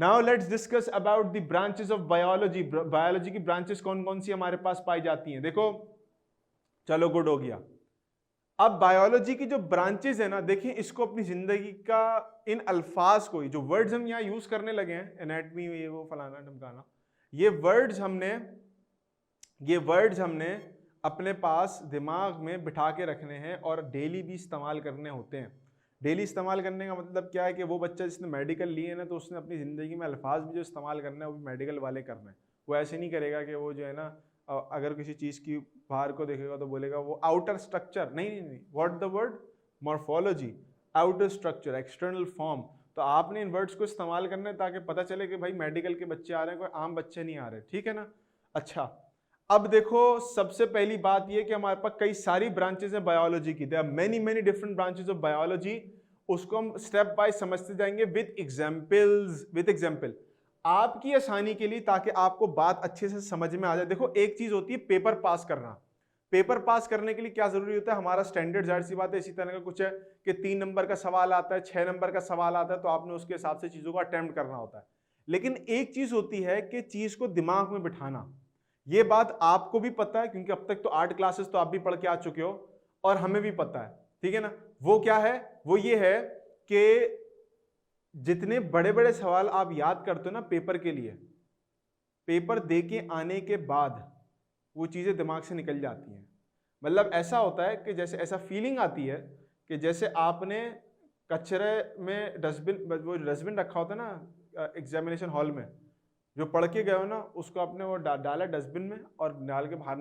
Now let's discuss about the branches of biology. Biology की branches कौन कौन सी हमारे पास पाई जाती हैं? देखो, चलो गुड हो गया। अब बायोलॉजी की जो ब्रांचेस है ना, देखिए इसको अपनी जिंदगी का इन अल्फाज को, जो वर्ड्स हम यहाँ यूज करने लगे हैं, एनाटमी, ये वो फलाना ढमकाना, ये वर्ड्स हमने अपने पास दिमाग में बिठा के रखने हैं और डेली भी इस्तेमाल करने होते हैं। डेली इस्तेमाल करने का मतलब क्या है कि वो बच्चा जिसने मेडिकल लिए है ना, तो उसने अपनी ज़िंदगी में अल्फाज भी जो इस्तेमाल करना है वो भी मेडिकल वाले करना है। वो ऐसे नहीं करेगा कि वो जो है ना, अगर किसी चीज़ की बाहर को देखेगा तो बोलेगा वो आउटर स्ट्रक्चर, नहीं, what the word, morphology, outer structure, external form. तो आपने इन वर्ड्स को इस्तेमाल करना है ताकि पता चले कि भाई मेडिकल के बच्चे आ रहे हैं, कोई आम बच्चे नहीं आ रहे, ठीक है ना। अच्छा, अब देखो, सबसे पहली बात ये कि हमारे पास कई सारी ब्रांचेस हैं बायोलॉजी की। There are many many different branches of biology. उसको हम स्टेप बाय समझते जाएंगे विद एग्जांपल, आपकी आसानी के लिए, ताकि आपको बात अच्छे से समझ में आ जाए। देखो, एक चीज होती है पेपर पास करना। पेपर पास करने के लिए क्या जरूरी होता है? हमारा स्टैंडर्ड, जाहिर सी बात है, इसी तरह का कुछ है कि 3 नंबर का सवाल आता है, 6 नंबर का सवाल आता है, तो आपने उसके हिसाब से चीजों को अटेम्प्ट करना होता है। लेकिन एक चीज होती है कि चीज को दिमाग में बिठाना। ये बात आपको भी पता है, क्योंकि अब तक तो 8 क्लासेस तो आप भी पढ़ के आ चुके हो, और हमें भी पता है, ठीक है ना। वो क्या है? वो ये है कि जितने बड़े बड़े सवाल आप याद करते हो ना पेपर के लिए, पेपर दे के आने के बाद वो चीजें दिमाग से निकल जाती हैं। मतलब ऐसा होता है कि जैसे ऐसा फीलिंग आती है कि जैसे आपने कचरे में वो डस्टबिन रखा होता है ना एग्जामिनेशन हॉल में, जो पढ़ के गए हो ना, उसको आपने वो डाला डस्टबिन में और डाल के बाहर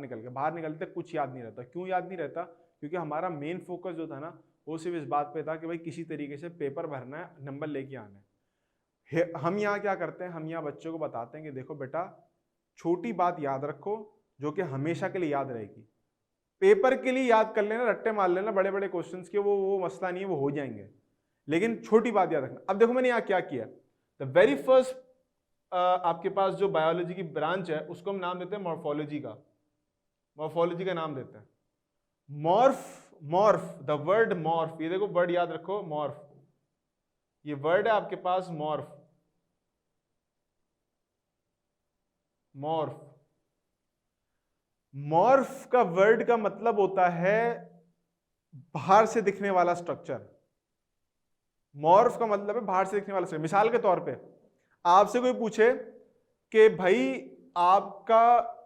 निकलते कुछ याद नहीं रहता। क्यों याद नहीं रहता? क्योंकि हमारा मेन फोकस जो था ना, वो सिर्फ इस बात पे था कि भाई किसी तरीके से पेपर भरना है, नंबर लेके आना है। हम यहाँ क्या करते हैं? हम यहाँ बच्चों को बताते हैं कि देखो बेटा, छोटी बात याद रखो जो कि हमेशा के लिए याद रहेगी। पेपर के लिए याद कर लेना, रट्टे मार लेना बड़े बड़े क्वेश्चंस के, वो मसला नहीं है, वो हो जाएंगे, लेकिन छोटी बात याद रखना। अब देखो मैंने यहाँ क्या किया। द वेरी फर्स्ट आपके पास जो बायोलॉजी की ब्रांच है उसको हम नाम देते हैं मॉर्फोलॉजी का। मॉर्फोलॉजी का नाम देते हैं मॉर्फ द वर्ड मॉर्फ। ये देखो वर्ड याद रखो, मॉर्फ, ये वर्ड है आपके पास, मॉर्फ। मॉर्फ मॉर्फ का वर्ड का मतलब होता है बाहर से दिखने वाला स्ट्रक्चर। मॉर्फ का मतलब है बाहर से दिखने वाला स्ट्रक्चर। मिसाल के तौर पे आपसे कोई पूछे कि भाई आपका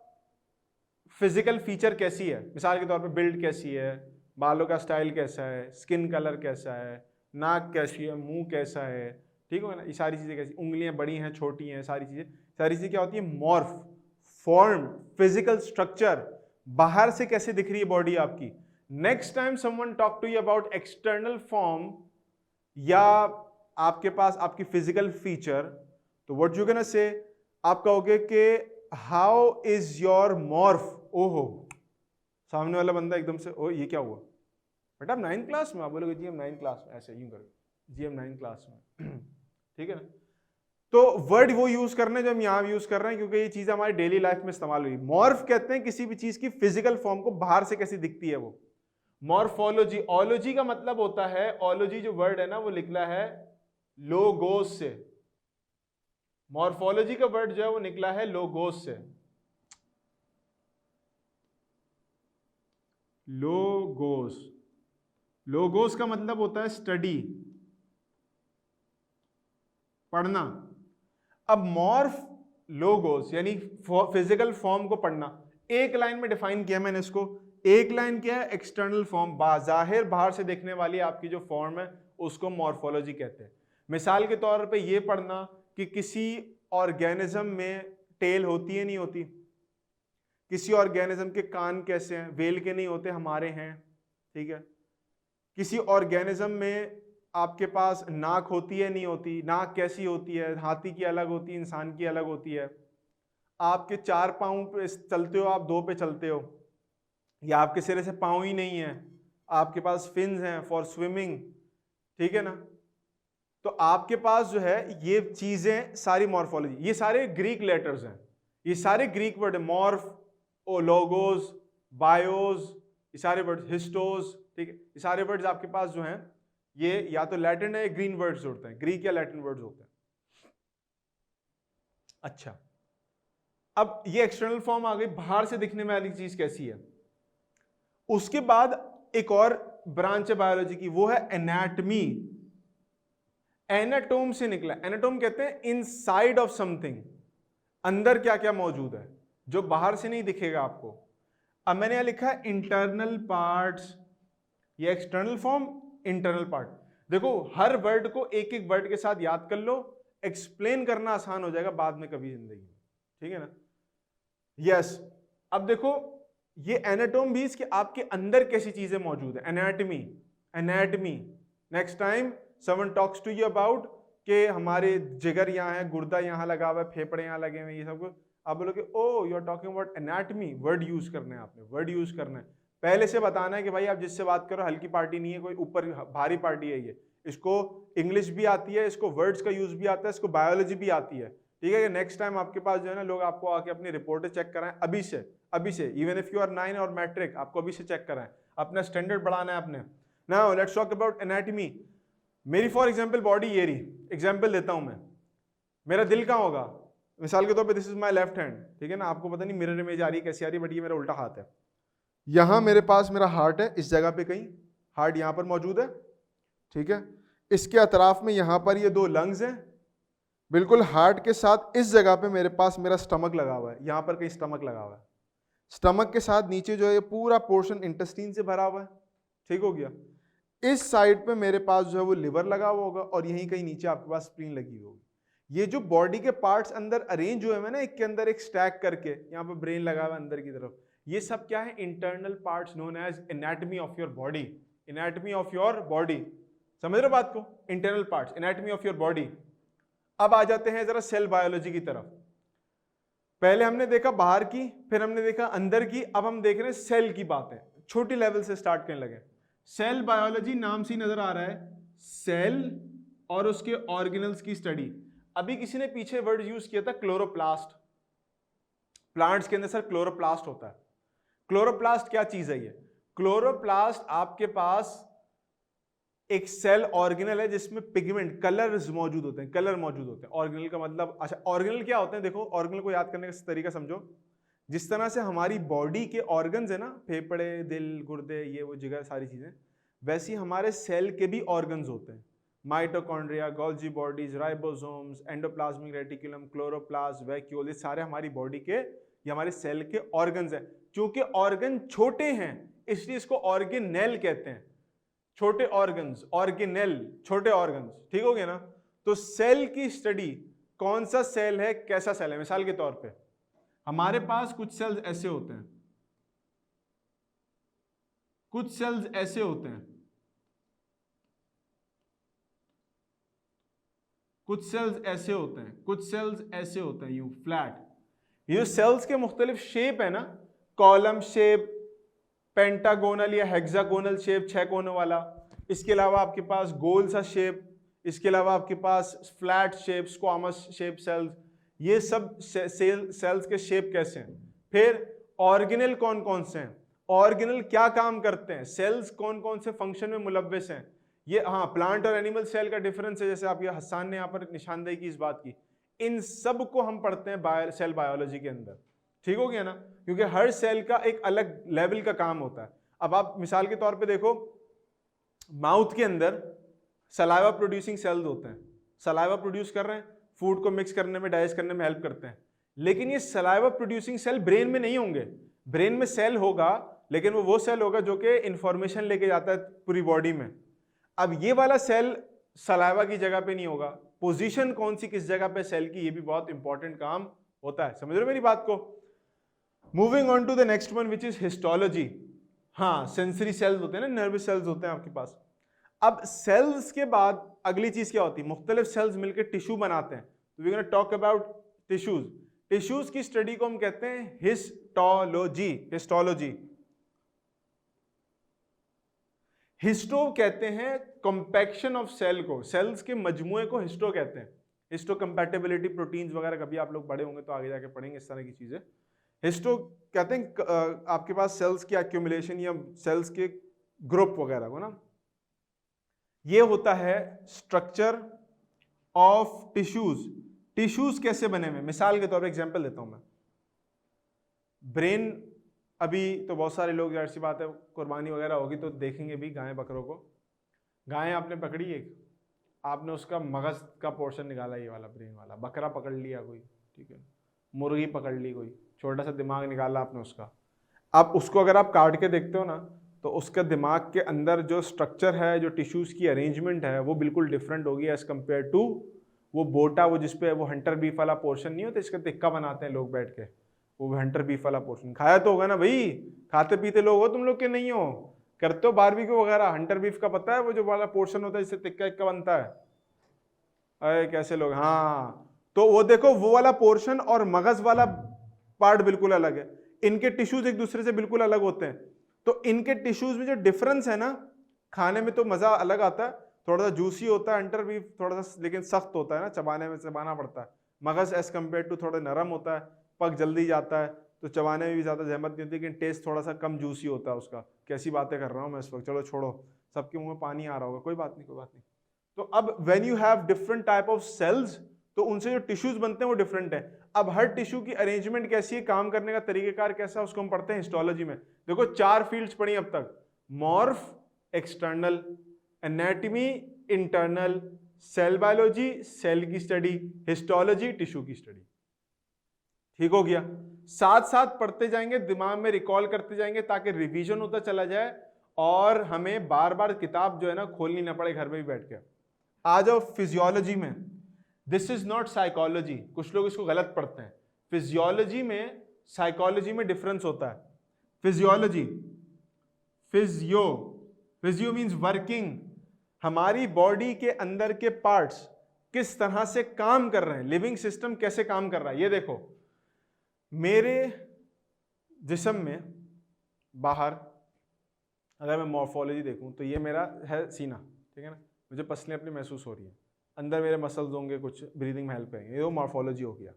फिजिकल फीचर कैसी है, मिसाल के तौर पे बिल्ड कैसी है, बालों का स्टाइल कैसा है, स्किन कलर कैसा है, नाक कैसी है, मुंह कैसा है, ठीक है ना, ये सारी चीजें कैसी, उंगलियां बड़ी हैं छोटी हैं, सारी चीजें क्या होती है? मॉर्फ, फॉर्म, फिजिकल स्ट्रक्चर, बाहर से कैसे दिख रही है बॉडी आपकी। Next time someone talk to you about external form या आपके पास आपकी फिजिकल फीचर, तो व्हाट यू कैन से, आप कहोगे कि हाउ इज योर मॉर्फ। ओहो, सामने वाला बंदा एकदम से, ओ ये क्या हुआ बेटा, आप 9th क्लास में? आप बोलोगे जी हम 9th क्लास में, ऐसे यूं करोगे जी हम 9th क्लास में ठीक है ना। तो वर्ड वो यूज करने जो हम यहां यूज कर रहे हैं, क्योंकि ये चीज हमारी डेली लाइफ में इस्तेमाल हुई। मॉर्फ कहते हैं किसी भी चीज की फिजिकल फॉर्म को, बाहर से कैसी दिखती है वो। मॉर्फोलॉजी, ओलॉजी का मतलब होता है, ओलॉजी जो वर्ड है ना वो निकला है लोगोस से। मॉर्फोलॉजी का वर्ड जो है वो निकला है लोगोस से। लोगोस का मतलब होता है स्टडी, पढ़ना। अब मॉर्फ लोगोस यानी फिजिकल फॉर्म को पढ़ना। एक लाइन में डिफाइन किया मैंने इसको। एक लाइन क्या है? एक्सटर्नल फॉर्म, बाहर बाहर से देखने वाली आपकी जो फॉर्म है उसको मॉर्फोलॉजी कहते हैं। मिसाल के तौर पे ये पढ़ना कि किसी ऑर्गेनिज्म में टेल होती है नहीं होती, किसी ऑर्गेनिज्म के कान कैसे हैं, वेल के नहीं होते, हमारे हैं, ठीक है। किसी ऑर्गेनिज्म में आपके पास नाक होती है नहीं होती, नाक कैसी होती है, हाथी की अलग होती है, इंसान की अलग होती है। आपके 4 पाँव पे चलते हो, आप 2 पे चलते हो, या आपके सिरे से पाँव ही नहीं है, आपके पास फिन्स हैं फॉर स्विमिंग, ठीक है ना। तो आपके पास जो है ये चीजें सारी मॉर्फोलॉजी, ये सारे ग्रीक लेटर्स हैं, ये सारे ग्रीक वर्ड है। मॉर्फ, ओ लोगोस, बायोस, ये सारे वर्ड, हिस्टोस, ठीक है, ये सारे वर्ड्स आपके पास जो हैं ये या तो लैटिन है या ग्रीक वर्ड्स होते हैं, ग्रीक या लैटिन वर्ड्स होते हैं। अच्छा, अब ये एक्सटर्नल फॉर्म आ गई, बाहर से दिखने वाली चीज कैसी है। उसके बाद एक और ब्रांच है बायोलॉजी की, वो है एनाटमी। एनाटोम से निकला, एनाटोम कहते हैं इनसाइड ऑफ समथिंग, अंदर क्या क्या मौजूद है जो बाहर से नहीं दिखेगा आपको। अब मैंने यहां लिखा है इंटरनल पार्ट्स, ये एक्सटर्नल फॉर्म, इंटरनल पार्ट। देखो हर वर्ड को एक एक वर्ड के साथ याद कर लो, एक्सप्लेन करना आसान हो जाएगा बाद में कभी जिंदगी में, ठीक है ना। यस, अब देखो ये एनाटोम भी, इसके आपके अंदर कैसी चीजें मौजूद है, anatomy. Anatomy, next time someone talks to you about कि हमारे जिगर यहाँ है, गुर्दा यहाँ लगा हुआ है, फेफड़े यहाँ लगे हुए हैं, ये सब कुछ, आप बोलोगे oh you are talking about anatomy. Word use करना है आपने, वर्ड यूज करना है, पहले से बताना है कि भाई आप जिससे बात करो हल्की पार्टी नहीं है, कोई ऊपर भारी पार्टी है ये, इसको इंग्लिश भी आती है, इसको वर्ड्स का यूज भी आता है, इसको बायोलॉजी भी आती है, ठीक है। नेक्स्ट टाइम आपके पास जो है ना लोग आपको आके अपनी रिपोर्टें चेक कराएं अभी से, इवन इफ यू आर 9 और मैट्रिक, आपको अभी से चेक कराएं, अपना स्टैंडर्ड बढ़ाना है आपने। Now let's talk about anatomy. मेरी फॉर एग्जांपल बॉडी ये रही, एग्जांपल देता हूं मैं, मेरा दिल कहाँ होगा, मिसाल के तौर पे this is my left hand, ठीक है ना, आपको पता नहीं मिरर इमेज आ रही है कैसी आ रही है, बट ये मेरा उल्टा हाथ है। यहां मेरे पास मेरा हार्ट है, इस जगह पे कहीं हार्ट यहां पर मौजूद है, ठीक है। इसके अतराफ में यहां पर ये दो लंग्स हैं, बिल्कुल हार्ट के साथ इस जगह पे मेरे पास मेरा स्टमक लगा हुआ है, यहां पर कहीं स्टमक लगा हुआ है। स्टमक के साथ नीचे जो है ये पूरा पोर्शन इंटेस्टाइन से भरा हुआ है, ठीक हो गया। इस साइड पे मेरे पास जो है वो लिवर लगा हुआ होगा, और यहीं कहीं नीचे आपके पास स्प्लीन लगी हुई होगी। ये जो बॉडी के पार्ट्स अंदर अरेंज हुए हैं ना, एक के अंदर एक स्टैक करके, यहाँ पे ब्रेन लगा हुआ है अंदर की तरफ, ये सब क्या है, internal parts known as anatomy of your body. Anatomy of your body, समझ रहे हो बात को, internal parts, anatomy of your body. अब आ जाते हैं जरा सेल बायोलॉजी की तरफ। पहले हमने देखा बाहर की, फिर हमने देखा अंदर की, अब हम देख रहे हैं सेल की बातें, छोटी लेवल से स्टार्ट करने लगे। सेल बायोलॉजी नाम से नजर आ रहा है, सेल और उसके ऑर्गेनल्स की स्टडी। अभी किसी ने पीछे वर्ड यूज किया था क्लोरोप्लास्ट, प्लांट्स के अंदर सर क्लोरोप्लास्ट होता है। क्लोरोप्लास्ट क्या चीज है ये, क्लोरोप्लास्ट आपके पास एक सेल ऑर्गेनल है जिसमें पिगमेंट, कलर्स मौजूद होते हैं, कलर मौजूद होते हैं। ऑर्गेनल का मतलब, अच्छा ऑर्गेनल क्या होते हैं, देखो ऑर्गेनल को याद करने का तरीका समझो। जिस तरह से हमारी बॉडी के ऑर्गन्स है ना, फेफड़े, दिल, गुर्दे, ये वो जिगर, सारी चीजें, वैसे हमारे सेल के भी ऑर्गन्स होते हैं। Mitochondria, Golgi bodies, ribosomes, endoplasmic reticulum, chloroplast, vacuole, ये सारे हमारी बॉडी के, ये हमारे सेल के ऑर्गन्स हैं। क्योंकि ऑर्गन छोटे हैं इसलिए इसको ऑर्गेनेल कहते हैं, छोटे ऑर्गन्स, ऑर्गेनेल, छोटे ऑर्गन्स, ठीक हो गया ना। तो सेल की स्टडी, कौन सा सेल है, कैसा सेल है। मिसाल के तौर पे हमारे पास कुछ सेल्स ऐसे होते हैं, कुछ सेल्स ऐसे होते हैं, कुछ सेल्स ऐसे होते हैं, कुछ सेल्स ऐसे होते हैं, यूं फ्लैट। ये सेल्स के मुख्तलिफ शेप है ना, कॉलम शेप, पेंटागोनल या हेक्सागोनल शेप, 6 कोनों वाला, इसके अलावा आपके पास गोल सा शेप, इसके अलावा आपके पास flat shape, squamous shape cells, ये सब सेल्स के शेप कैसे हैं। फिर ऑर्गेनल कौन कौन से हैं, ऑर्गेनल क्या काम करते हैं, सेल्स कौन कौन से फंक्शन में मुलव्वस हैं। ये हाँ, प्लांट और एनिमल सेल का डिफरेंस है, जैसे आप ये हसन ने यहाँ पर निशानदेही की इस बात की, इन सब को हम पढ़ते हैं सेल बायोलॉजी के अंदर, ठीक हो गया ना। क्योंकि हर सेल का एक अलग लेवल का काम होता है। अब आप मिसाल के तौर पे देखो, माउथ के अंदर सलाइवा प्रोड्यूसिंग सेल्स होते हैं, सलाइवा प्रोड्यूस कर रहे हैं, फूड को मिक्स करने में, डाइजेस्ट करने में हेल्प करते हैं। लेकिन ये सलाइवा प्रोड्यूसिंग सेल ब्रेन में नहीं होंगे, ब्रेन में सेल होगा लेकिन वो सेल होगा जो कि इंफॉर्मेशन लेके जाता है पूरी बॉडी में। अब ये वाला सेल सलाइवा की जगह पे नहीं होगा, पोजीशन कौन सी किस जगह पे सेल की, ये भी बहुत इंपॉर्टेंट काम होता है, समझ रहे हो मेरी बात को। Moving on to the next one which is histology. हाँ, सेंसरी सेल्स होते हैं ना, नर्वस सेल्स होते हैं आपके पास। अब सेल्स के बाद अगली चीज क्या होती है, मुख्तलिफ सेल्स मिलकर टिश्यू बनाते हैं। तो we gonna talk about tissues. Tissues की स्टडी को हम कहते हैं हिस्टोलॉजी, हिस्टोलॉजी। हिस्टो कहते हैं कंपैक्शन ऑफ सेल को, सेल्स के मजमुए को हिस्टो कहते हैं। हिस्टो कंपैटिबिलिटी, प्रोटीन्स वगैरह कभी आप लोग पढ़े होंगे तो आगे जाके पढ़ेंगे इस तरह की चीजें। हिस्टो कहते हैं आपके पास सेल्स की एक्यूमुलेशन या सेल्स के ग्रुप वगैरह को ना। ये होता है स्ट्रक्चर ऑफ टिश्यूज टिश्यूज कैसे बने हुए, मिसाल के तौर पर एग्जाम्पल देता हूं मैं। ब्रेन, अभी तो बहुत सारे लोग, जाहिर सी बात है कुर्बानी वगैरह होगी तो देखेंगे भी गाय बकरों को। गाय आपने पकड़ी एक, आपने उसका मगज का पोर्शन निकाला, ये वाला ब्रेन वाला, बकरा पकड़ लिया कोई, ठीक है, मुर्गी पकड़ ली कोई, छोटा सा दिमाग निकाला आपने उसका। अब उसको अगर आप काट के देखते हो ना, तो उसका दिमाग के अंदर जो स्ट्रक्चर है, जो टिश्यूज की अरेंजमेंट है, वो बिल्कुल डिफरेंट होगी एज कम्पेयर टू वो बोटा, वो जिसपे वो हंटर बीफ वाला पोर्शन नहीं होता, इसका टिक्का बनाते हैं लोग बैठ के, वो हंटर बीफ वाला पोर्शन खाया तो होगा ना भाई, खाते पीते लोग हो तुम लोग के नहीं हो, करते हो बारबेक्यू वगैरह, हंटर बीफ का पता है, वो जो वाला पोर्शन होता है जिससे टिक्का इक्का बनता है, अरे कैसे लोग, हाँ, तो वो देखो वो वाला पोर्शन और मगज वाला पार्ट बिल्कुल अलग है, इनके टिश्यूज एक दूसरे से बिल्कुल अलग होते हैं, तो इनके टिश्यूज में जो डिफरेंस है ना, खाने में तो मजा अलग आता है, थोड़ा सा जूसी होता है हंटर बीफ, थोड़ा सा लेकिन सख्त होता है ना, चबाने में चबाना पड़ता है, मगज एज कम्पेयर टू थोड़ा नरम होता है, पक जल्दी जाता है, तो चबाने में भी ज्यादा जहमत नहीं होती, लेकिन टेस्ट थोड़ा सा कम जूसी होता है उसका। कैसी बातें कर रहा हूँ मैं इस वक्त, चलो छोड़ो, सबके मुंह में पानी आ रहा होगा, कोई बात नहीं कोई बात नहीं। तो अब when you have different type of cells, तो उनसे जो टिश्यूज बनते हैं वो डिफरेंट है। अब हर टिश्यू की अरेंजमेंट कैसी है, काम करने का तरीकेकार कैसा है, उसको हम पढ़ते हैं हिस्टोलॉजी में। देखो 4 फील्ड्स पढ़ी अब तक, morph external, anatomy internal, cell biology cell की स्टडी, हिस्टोलॉजी टिश्यू की स्टडी। ठीक हो गया, साथ साथ पढ़ते जाएंगे, दिमाग में रिकॉल करते जाएंगे, ताकि रिवीजन होता चला जाए और हमें बार बार किताब जो है ना खोलनी ना पड़े घर में भी बैठ के। आ जाओ फिजियोलॉजी में, दिस इज नॉट साइकोलॉजी, कुछ लोग इसको गलत पढ़ते हैं। फिजियोलॉजी में साइकोलॉजी में डिफरेंस होता है। फिजियोलॉजी, फिजियो मींस वर्किंग, हमारी बॉडी के अंदर के पार्ट्स किस तरह से काम कर रहे हैं, लिविंग सिस्टम कैसे काम कर रहा है। ये देखो मेरे जिस्म में बाहर अगर मैं मॉर्फोलॉजी देखूं तो ये मेरा है सीना, ठीक है ना, मुझे पसलें अपनी महसूस हो रही है, अंदर मेरे मसल्स होंगे, कुछ ब्रीदिंग में हेल्प करेंगे, ये वो मॉर्फोलॉजी हो गया।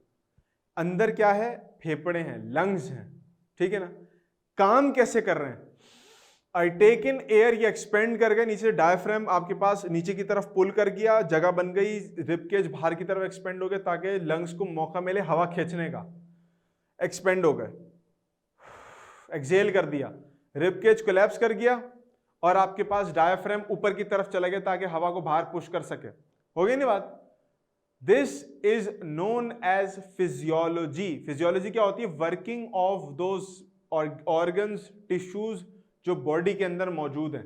अंदर क्या है, फेफड़े हैं, लंग्स हैं, ठीक है ना, काम कैसे कर रहे हैं, आई टेक इन एयर, ये एक्सपेंड कर गए, नीचे डायफ्राम आपके पास नीचे की तरफ पुल कर गया, जगह बन गई, रिब केज बाहर की तरफ एक्सपेंड हो गए ताकि लंग्स को मौका मिले हवा खींचने का, एक्सपेंड हो गए, एक्सेल कर दिया, रिब केज कोलैप्स कर गया और आपके पास डायफ्राम ऊपर की तरफ चला गया ताकि हवा को बाहर पुश कर सके। हो गई नहीं बात। This is known as physiology. Physiology क्या होती है, working of those organs tissues जो बॉडी के अंदर मौजूद हैं।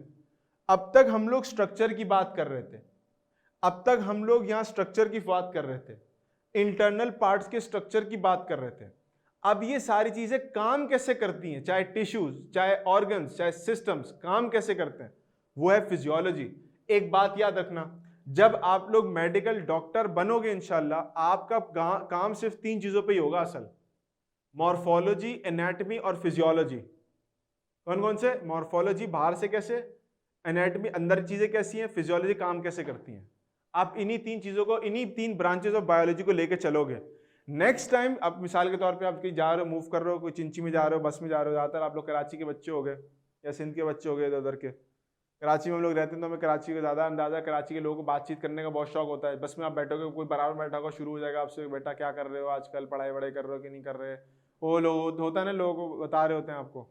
अब तक हम लोग स्ट्रक्चर की बात कर रहे थे, अब तक हम लोग यहां स्ट्रक्चर की बात कर रहे थे, इंटरनल पार्ट्स के स्ट्रक्चर की बात कर रहे थे। अब ये सारी चीजें काम कैसे करती हैं, चाहे टिश्यूज, चाहे ऑर्गन्स, चाहे सिस्टम्स, काम कैसे करते हैं, वो है फिजियोलॉजी। एक बात याद रखना, जब आप लोग मेडिकल डॉक्टर बनोगे इंशाल्लाह, आपका काम सिर्फ 3 चीजों पे ही होगा असल, मॉर्फोलॉजी, एनाटॉमी और फिजियोलॉजी। कौन कौन से, मॉर्फोलॉजी बाहर से कैसे, एनाटॉमी अंदर चीजें कैसी हैं, फिजियोलॉजी काम कैसे करती हैं। आप इन्हीं 3 चीजों को, इन्हीं 3 ब्रांचेस ऑफ बायोलॉजी को लेकर चलोगे। नेक्स्ट टाइम आप मिसाल के तौर पे आप कहीं जा रहे हो, मूव कर रहे हो, कोई चिंची में जा रहे हो, बस में जा रहे हो, ज्यादातर आप लोग कराची के बच्चे हो गए या सिंध के बच्चे हो गए, इधर उधर के, कराची में हम लोग रहते हैं तो हमें कराची का ज़्यादा अंदाजा, कराची के लोगों को बातचीत करने का बहुत शौक होता है। बस में आप बैठोगे, कोई बराबर बैठा होगा, शुरू हो जाएगा आपसे, बेटा क्या कर रहे हो आजकल, पढ़ाई वढ़ाई कर रहे हो कि नहीं कर रहे, वो लोग होता है ना, लोग बता रहे होते हैं आपको।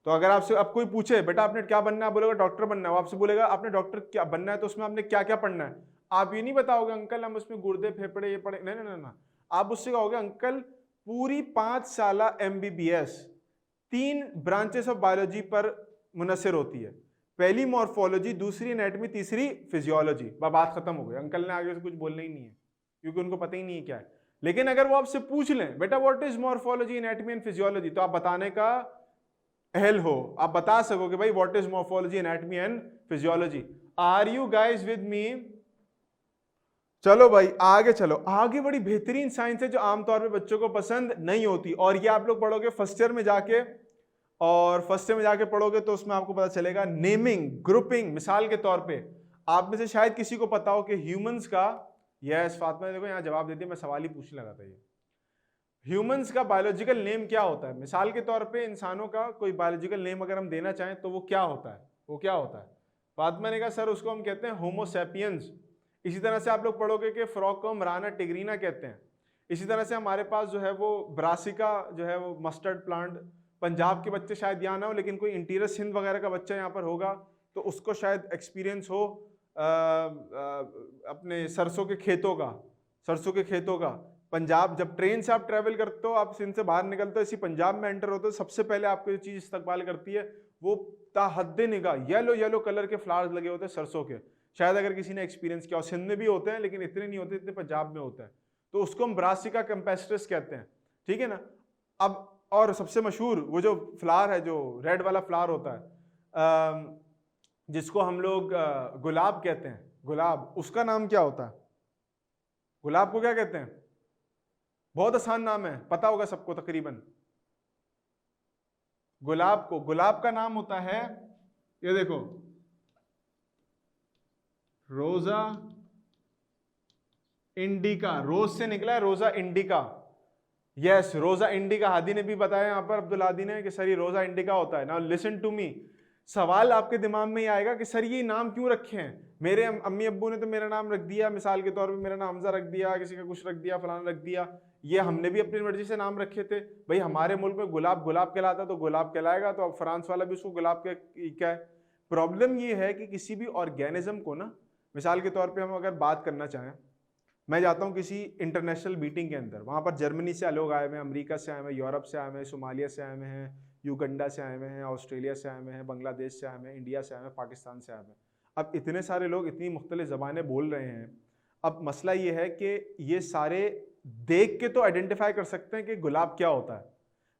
तो अगर आपसे अब कोई पूछे बेटा आपने क्या बनना है, बोलेगा डॉक्टर बनना है, वो आपसे बोलेगा आपने डॉक्टर क्या बनना है, तो उसमें आपने क्या क्या पढ़ना है, आप ये नहीं बताओगे अंकल हम उसमें गुर्दे फेफड़े ये पढ़े, नहीं नहीं नहीं, आप उससे कहोगे अंकल पूरी 5 साल MBBS 3 ब्रांचेस ऑफ बायोलॉजी पर मुनसर होती है, पहली मॉर्फोलॉजी, दूसरी एनाटॉमी, तीसरी फिजियोलॉजी। बात खत्म हो गई, अंकल ने आगे से कुछ बोलना ही नहीं है क्योंकि उनको पता ही नहीं है क्या है। लेकिन अगर वो आपसे पूछ लें बेटा what is morphology, anatomy and physiology, तो आप बताने का अहल हो, आप बता सकोगे भाई what is morphology, anatomy and physiology. Are you guys with me? चलो भाई आगे चलो, आगे बड़ी बेहतरीन साइंस है जो आमतौर पे बच्चों को पसंद नहीं होती, और ये आप लोग पढ़ोगे फर्स्ट ईयर में जाके, और फर्स्ट ईयर में जाके पढ़ोगे तो उसमें आपको पता चलेगा नेमिंग, ग्रुपिंग। मिसाल के तौर पे आप में से शायद किसी को पता हो कि ह्यूमंस का, यस फातिमा ने देखो यहाँ जवाब दे दिया, मैं सवाल ही पूछने लगा था, ये ह्यूमंस का बायोलॉजिकल नेम क्या होता है। मिसाल के तौर पे इंसानों का कोई बायोलॉजिकल नेम अगर हम देना चाहें तो वो क्या होता है, वो क्या होता है? फातिमा ने कहा सर उसको हम कहते हैं होमो सैपियंस। इसी तरह से आप लोग पढ़ोगे कि फ्रॉग को हम राना टिग्रीना कहते हैं। इसी तरह से हमारे पास जो है वो ब्रासिका जो है वो मस्टर्ड प्लांट, पंजाब के बच्चे शायद यहाँ ना हो, लेकिन कोई इंटीरियर सिंध वगैरह का बच्चा यहाँ पर होगा तो उसको शायद एक्सपीरियंस हो अपने सरसों के खेतों का। पंजाब, जब ट्रेन से आप ट्रेवल करते हो, आप सिंध से बाहर निकलते हो, इसी पंजाब में एंटर होते हो, सबसे पहले आपको जो चीज इस्तकबाल करती है वो ताहद्दे निगाह येलो कलर के फ्लावर्स लगे होते हैं सरसों के। शायद अगर किसी ने एक्सपीरियंस किया हो, सिंध में भी होते हैं लेकिन इतने नहीं होते जितने पंजाब में होता है, तो उसको हम ब्रासिका कैम्पेस्ट्रिस कहते हैं, ठीक है ना। अब और सबसे मशहूर वो जो फ्लावर है, जो रेड वाला फ्लावर होता है, जिसको हम लोग गुलाब कहते हैं, गुलाब, उसका नाम क्या होता है? गुलाब को क्या कहते हैं? बहुत आसान नाम है, पता होगा सबको तकरीबन। गुलाब का नाम होता है, ये देखो, रोजा इंडिका। रोज से निकला है Rosa indica. Yes, Rosa indica. Hadi ने भी बताया यहाँ पर, अब्दुल हादी ने, कि सर ये रोजा इंडिका होता है। Now listen to me. सवाल आपके दिमाग में ये आएगा कि सर ये नाम क्यों रखे हैं? मेरे अम्मी अब्बू ने तो मेरा नाम रख दिया, मिसाल के तौर पे मेरा नाम हमजा रख दिया, किसी का कुछ रख दिया, फलाना रख दिया। ये हमने भी अपनी मर्जी से नाम रखे थे। भाई हमारे मुल्क में गुलाब कहलाता तो गुलाब कहलाएगा, तो अब फ्रांस वाला भी उसको गुलाब क्या है? प्रॉब्लम ये है कि किसी भी ऑर्गेनिज्म को ना, मिसाल के तौर पर हम अगर बात करना चाहें, मैं जाता हूँ किसी इंटरनेशनल मीटिंग के अंदर, वहाँ पर जर्मनी से लोग आए हुए हैं, अमेरिका से आए हुए हैं, यूरोप से आए हुए हैं, सोमालिया से आए हुए हैं, युगंडा से आए हुए हैं, ऑस्ट्रेलिया से आए हुए हैं, बांग्लादेश से आए हुए हैं, इंडिया से आए हुए हैं, पाकिस्तान से आए हुए हैं। अब इतने सारे लोग इतनी मुख्तलिफ ज़बानें बोल रहे हैं। अब मसला ये है कि ये सारे देख के तो आइडेंटिफाई कर सकते हैं कि गुलाब क्या होता है।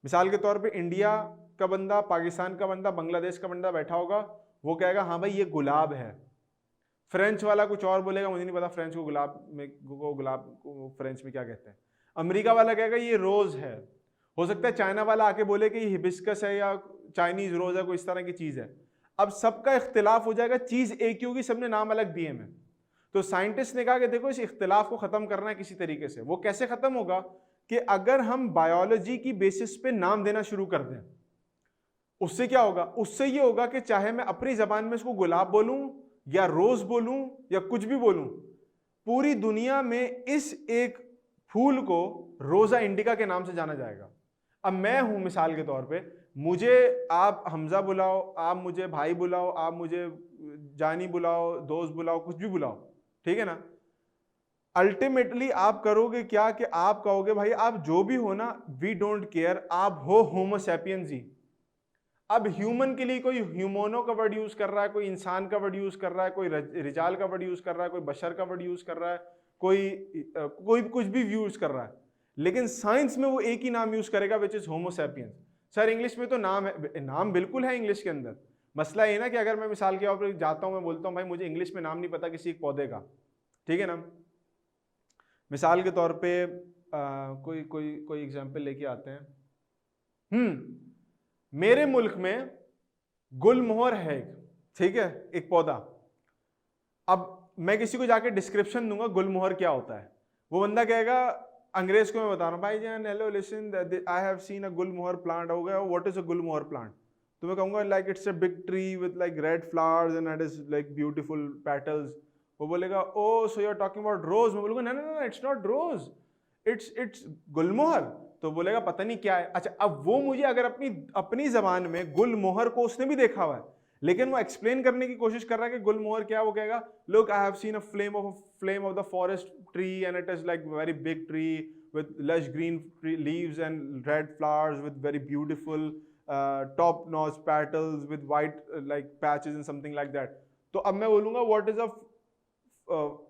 मिसाल के तौर पे इंडिया का बंदा, पाकिस्तान का बंदा, बांग्लादेश का बंदा बैठा होगा, वो कहेगा हाँ भाई ये गुलाब है। फ्रेंच वाला कुछ और बोलेगा, मुझे नहीं पता फ्रेंच को गुलाब को फ्रेंच में क्या कहते हैं। अमेरिका वाला कहेगा ये रोज है। हो सकता है चाइना वाला आके बोले कि ये हिबिस्कस है या चाइनीज रोज है, कोई इस तरह की चीज है। अब सबका इख्तिलाफ हो जाएगा, चीज एक ही होगी, सबने नाम अलग दिए हैं। तो साइंटिस्ट ने कहा कि देखो इस इख्तिलाफ को खत्म करना है किसी तरीके से। वो कैसे खत्म होगा? कि अगर हम बायोलॉजी की बेसिस पे नाम देना शुरू कर दें, उससे क्या होगा? उससे ये होगा कि चाहे मैं अपनी जबान में इसको गुलाब बोलूं या रोज बोलूं या कुछ भी बोलूं, पूरी दुनिया में इस एक फूल को रोजा इंडिका के नाम से जाना जाएगा। अब मैं हूं, मिसाल के तौर पे, मुझे आप हमजा बुलाओ, आप मुझे भाई बुलाओ, आप मुझे जानी बुलाओ, दोस्त बुलाओ, कुछ भी बुलाओ, ठीक है ना। अल्टीमेटली आप करोगे क्या कि आप कहोगे भाई आप जो भी हो ना, वी डोंट केयर, आप हो होमो सैपियंस ही। अब ह्यूमन के लिए कोई ह्यूमनो का वर्ड यूज कर रहा है, कोई इंसान का वर्ड यूज कर रहा है, कोई रिजाल का वर्ड यूज कर रहा है, कोई बशर का वर्ड यूज कर रहा है, कोई कुछ भी यूज कर रहा है, लेकिन साइंस में वो एक ही नाम यूज करेगा, which is Homo sapiens. Sir English में तो नाम है, नाम बिल्कुल है इंग्लिश के अंदर। मसला ये ना कि अगर मैं मिसाल के तौर पर जाता हूं, मैं बोलता हूं भाई मुझे इंग्लिश में नाम नहीं पता किसी एक पौधे का, ठीक है ना। मिसाल के तौर पे कोई कोई कोई एग्जांपल लेके आते हैं। मेरे मुल्क में गुलमोहर है एक, ठीक है, एक पौधा। अब मैं किसी को जाके डिस्क्रिप्शन दूंगा गुलमोहर क्या होता है, वो बंदा कहेगा, अंग्रेज को मैं बता रहा हूँ, भाई जान hello listen I have seen a gulmohar plant. हो गया what is a gulmohar plant? तो मैं कहूंगा like it's a big tree with like red flowers and it is like beautiful petals. वो बोलेगा oh so you are talking about rose. मैं बोलूंगा ना it's not rose, it's gulmohar. तो बोलेगा पता नहीं क्या है। अच्छा, अब वो मुझे अगर अपनी जबान में गुलमोहर को, उसने भी देखा हुआ है लेकिन वो एक्सप्लेन करने की कोशिश कर रहा है कि गुलमोहर क्या, वो कहेगा look I have seen a flame of the forest tree and it is like very big tree with lush green leaves and red flowers with very beautiful top notch petals with white like patches and something like that. तो अब मैं बोलूंगा what is a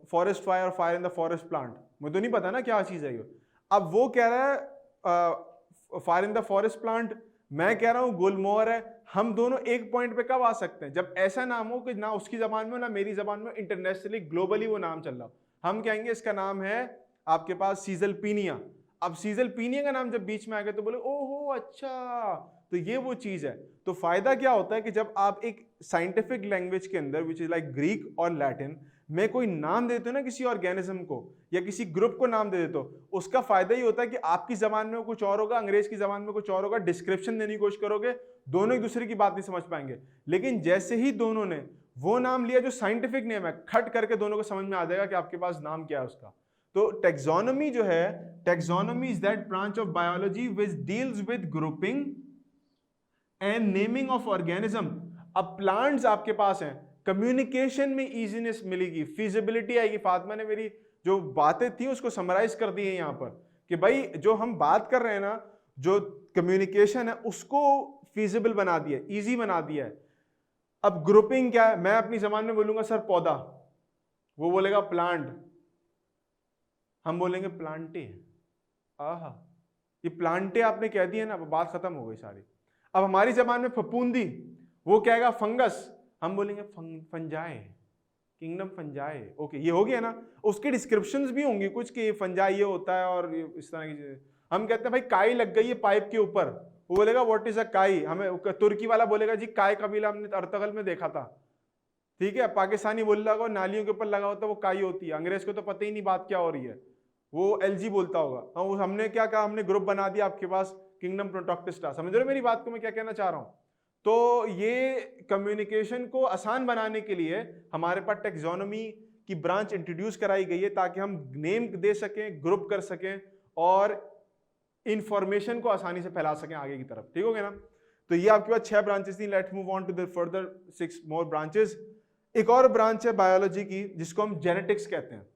forest fire or fire in the forest plant? मुझे तो नहीं पता ना क्या चीज है ये। अब वो कह रहा है fire in the forest plant, मैं कह रहा हूँ गुलमोहर है। हम दोनों एक पॉइंट पे कब आ सकते हैं? जब ऐसा नाम हो कि ना उसकी जबान में ना मेरी जबान में, इंटरनेशनली ग्लोबली वो नाम चल रहा हो। हम कहेंगे इसका नाम है आपके पास सीजलपीनिया। अब सीजलपीनिया का नाम जब बीच में आ गया तो बोले ओहो अच्छा, तो ये वो चीज है। तो फायदा क्या होता है कि जब आप एक साइंटिफिक लैंग्वेज के अंदर विच इज लाइक ग्रीक और लैटिन में कोई नाम देते हो ना किसी ऑर्गेनिज्म को या किसी ग्रुप को नाम दे देते हो, उसका फायदा ये होता है कि आपकी जबान में कुछ और होगा, अंग्रेज की जबान में कुछ और होगा, डिस्क्रिप्शन देने की कोशिश करोगे, दोनों एक दूसरे की बात नहीं समझ पाएंगे। लेकिन जैसे ही दोनों ने वो नाम लिया जो साइंटिफिक नेम है, खट करके दोनों को समझ में आ जाएगा कि आपके पास नाम क्या है उसका। तो टेक्सोनोमी जो है, taxonomy is that branch of biology which deals with grouping and naming of organism. अब प्लांट्स आपके पास हैं, कम्युनिकेशन में इजीनेस मिलेगी, फिजिबिलिटी आएगी। फातिमा ने मेरी जो बातें थी उसको समराइज कर दी है यहाँ पर कि भाई जो हम बात कर रहे हैं ना, जो कम्युनिकेशन है उसको फिजिबल बना दिया, इजी बना दिया है। अब ग्रुपिंग क्या है, मैं अपनी जबान में बोलूंगा सर पौधा, वो बोलेगा प्लांट, हम बोलेंगे प्लांटे। आहा, ये प्लांटे आपने कह दिया ना, बात खत्म हो गई सारी। अब हमारी जबान में फफूंदी, वो कहेगा फंगस, हम बोलेंगे फंजाए, किंगडम फंजाए। ओके, ये हो गया ना। उसकी डिस्क्रिप्शंस भी होंगी कुछ कि फंजाई ये होता है और इस तरह की चीजें। हम कहते हैं भाई काई लग गई है पाइप के ऊपर, वो बोलेगा व्हाट इज अ काई। हमें तुर्की वाला बोलेगा जी काय कबीला हमने अर्तगल में देखा था, ठीक है। पाकिस्तानी बोल रहा होगा नालियों के ऊपर लगा होता है वो काई होती है। अंग्रेज को तो पता ही नहीं बात क्या हो रही है, वो एलजी बोलता होगा। हमने क्या कहा, हमने ग्रुप बना दिया आपके पास किंगडम प्रोटोक्टिस्टा। समझ रहे हो मेरी बात को मैं क्या कहना चाह रहा हूं? तो ये कम्युनिकेशन को आसान बनाने के लिए हमारे पास टेक्सोनोमी की ब्रांच इंट्रोड्यूस कराई गई है ताकि हम नेम दे सकें, ग्रुप कर सकें और इंफॉर्मेशन को आसानी से फैला सकें आगे की तरफ। ठीक हो गया ना? तो ये आपके पास 6 ब्रांचेस थी। Let's move on to the further 6 more branches. एक और ब्रांच है बायोलॉजी की जिसको हम जेनेटिक्स कहते हैं।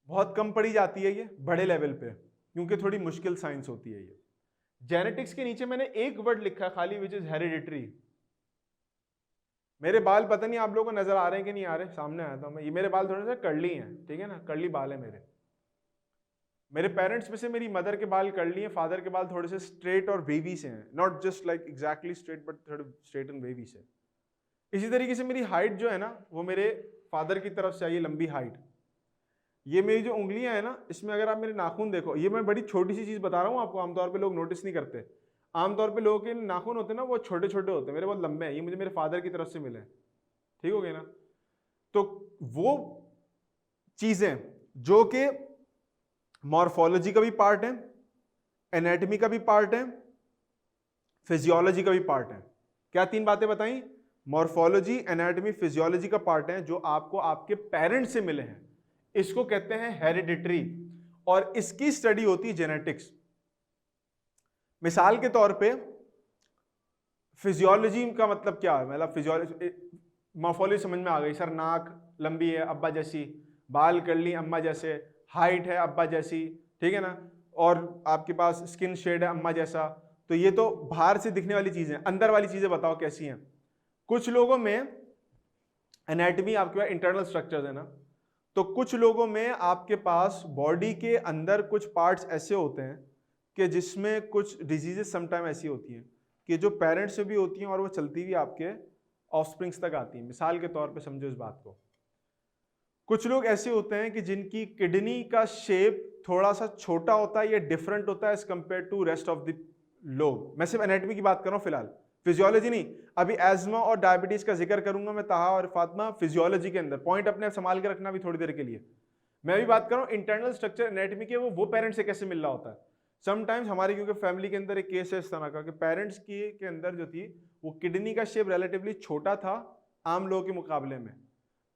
बहुत कम पढ़ी जाती है ये बड़े लेवल पे, क्योंकि थोड़ी मुश्किल साइंस होती है ये। जेनेटिक्स के नीचे मैंने एक वर्ड लिखा खाली, विच इज हेरिडिटरी। मेरे बाल पता नहीं आप लोगों को नजर आ रहे हैं कि नहीं आ रहे, सामने आया था मैं, ये मेरे बाल थोड़े से कर्ली हैं, ठीक है ना, कर्ली बाल है मेरे पेरेंट्स में से मेरी मदर के बाल कर्ली हैं, फादर के बाल थोड़े से स्ट्रेट और वेवी से हैं, not just like exactly straight but थोड़े स्ट्रेट एंड वेवी से। इसी तरीके से मेरी हाइट जो है ना वो मेरे फादर की तरफ से आई है, लंबी हाइट। ये मेरी जो उंगलियां है ना, इसमें अगर आप मेरे नाखून देखो, ये मैं बड़ी छोटी सी चीज बता रहा हूँ आपको, आमतौर पे लोग नोटिस नहीं करते। आमतौर पे लोगों के नाखून होते हैं ना वो छोटे छोटे होते हैं, मेरे बहुत लंबे हैं। ये मुझे मेरे फादर की तरफ से मिले, ठीक हो गया ना। तो वो चीजें जो कि मॉर्फोलॉजी का भी पार्ट है, एनाटॉमी का भी पार्ट है, फिजियोलॉजी का भी पार्ट है। क्या 3 बातें बताई? मॉर्फोलॉजी, एनाटॉमी, फिजियोलॉजी का पार्ट है जो आपको आपके पेरेंट से मिले हैं। इसको कहते हैं हेरिडिटरी और इसकी स्टडी होती है जेनेटिक्स। मिसाल के तौर पे फिजियोलॉजी का मतलब क्या है, मतलब फिजियोलॉजी, मॉर्फोलॉजी समझ में आ गई सर, नाक लंबी है अब्बा जैसी, बाल कर्ली अम्मा जैसे, हाइट है अब्बा जैसी, ठीक है ना, और आपके पास स्किन शेड है अम्मा जैसा। तो ये तो बाहर से दिखने वाली चीजें, अंदर वाली चीजें बताओ कैसी हैं। कुछ लोगों में एनाटॉमी आपके पास इंटरनल स्ट्रक्चर्स है ना, तो कुछ लोगों में आपके पास बॉडी के अंदर कुछ पार्ट्स ऐसे होते हैं कि जिसमें कुछ डिजीजेस समटाइम ऐसी होती हैं कि जो पेरेंट्स से भी होती हैं और वो चलती हुई आपके ऑफस्प्रिंग्स तक आती हैं। मिसाल के तौर पे समझो इस बात को, कुछ लोग ऐसे होते हैं कि जिनकी किडनी का शेप थोड़ा सा छोटा होता है या डिफरेंट होता है as compare to rest of the लोग। मैं सिर्फ एनाटॉमी की बात कर रहा हूँ फिलहाल, फिजियोलॉजी नहीं। अभी एज्मा और डायबिटीज का जिक्र करूंगा मैं ताहा और फातिमा फिजियोलॉजी के अंदर, पॉइंट अपने संभाल के रखना भी थोड़ी देर के लिए। मैं भी बात कर रहा हूँ इंटरनल स्ट्रक्चर एनाटॉमी के, वो पेरेंट्स से कैसे मिल रहा होता है। समटाइम्स हमारी क्योंकि फैमिली के अंदर एक केस है इस तरह का कि पेरेंट्स की के अंदर जो थी वो किडनी का शेप रिलेटिवली छोटा था आम लोगों के मुकाबले में,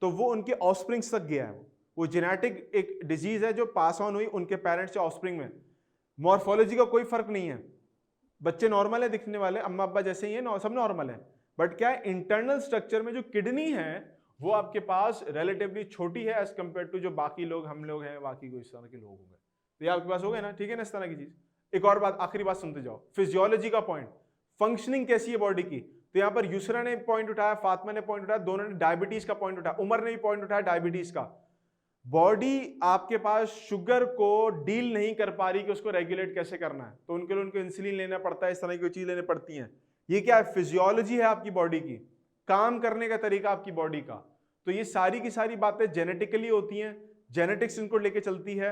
तो वो उनके ऑफस्प्रिंग्स तक गया है। वो जेनेटिक एक डिजीज है जो पास ऑन हुई उनके पेरेंट्स से ऑफस्प्रिंग में। मॉर्फोलॉजी का कोई फर्क नहीं है, बच्चे नॉर्मल है दिखने वाले, अम्मा अब्बा जैसे ही है, सब नॉर्मल है। बट क्या है, इंटरनल स्ट्रक्चर में जो किडनी है वो आपके पास रिलेटिवली छोटी है एज कंपेयर टू जो बाकी लोग, हम लोग हैं, बाकी कोई इस तरह के लोग होंगे। तो ये आपके पास हो गए ना, ठीक है ना, इस तरह की चीज। एक और बात, आखिरी बात सुनते जाओ, फिजियोलॉजी का पॉइंट, फंक्शनिंग कैसी है बॉडी की। तो यहाँ पर यूसरा ने पॉइंट उठाया, फातिमा ने पॉइंट उठाया, दोनों ने डायबिटीज का पॉइंट उठाया, उमर ने भी पॉइंट उठाया डायबिटीज का। बॉडी आपके पास शुगर को डील नहीं कर पा रही कि उसको रेगुलेट कैसे करना है, तो उनके लिए उनको इंसुलिन लेना पड़ता है, इस तरह की चीज लेने पड़ती हैं। ये क्या है, फिजियोलॉजी है आपकी बॉडी की, काम करने का तरीका आपकी बॉडी का। तो ये सारी की सारी बातें जेनेटिकली होती हैं, जेनेटिक्स इनको लेके चलती है।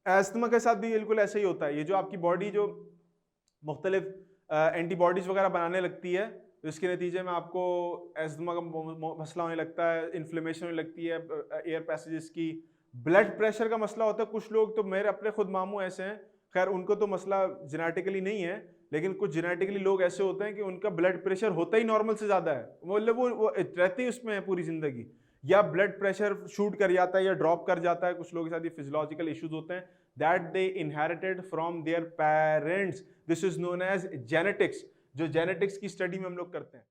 एस्थमा के साथ भी बिल्कुल ऐसा ही होता है। ये जो आपकी बॉडी जो मुख्तलिफ एंटीबॉडीज वगैरह बनाने लगती है, तो इसके नतीजे में आपको एस्थमा का मसला होने लगता है, इन्फ्लेमेशन होने लगती है एयर पैसेजेस की, ब्लड प्रेशर का मसला होता है। कुछ लोग तो, मेरे अपने खुद मामू ऐसे हैं, खैर उनको तो मसला जेनेटिकली नहीं है, लेकिन कुछ जेनेटिकली लोग ऐसे होते हैं कि उनका ब्लड प्रेशर होता ही नॉर्मल से ज़्यादा है, मतलब वो रहते ही उसमें है पूरी ज़िंदगी। या ब्लड प्रेशर शूट कर जाता है या ड्रॉप कर जाता है, कुछ लोगों के साथ ये फिजियोलॉजिकल इश्यूज होते हैं, that they inherited from their parents, this is known as genetics, जो जेनेटिक्स की स्टडी में हम लोग करते हैं।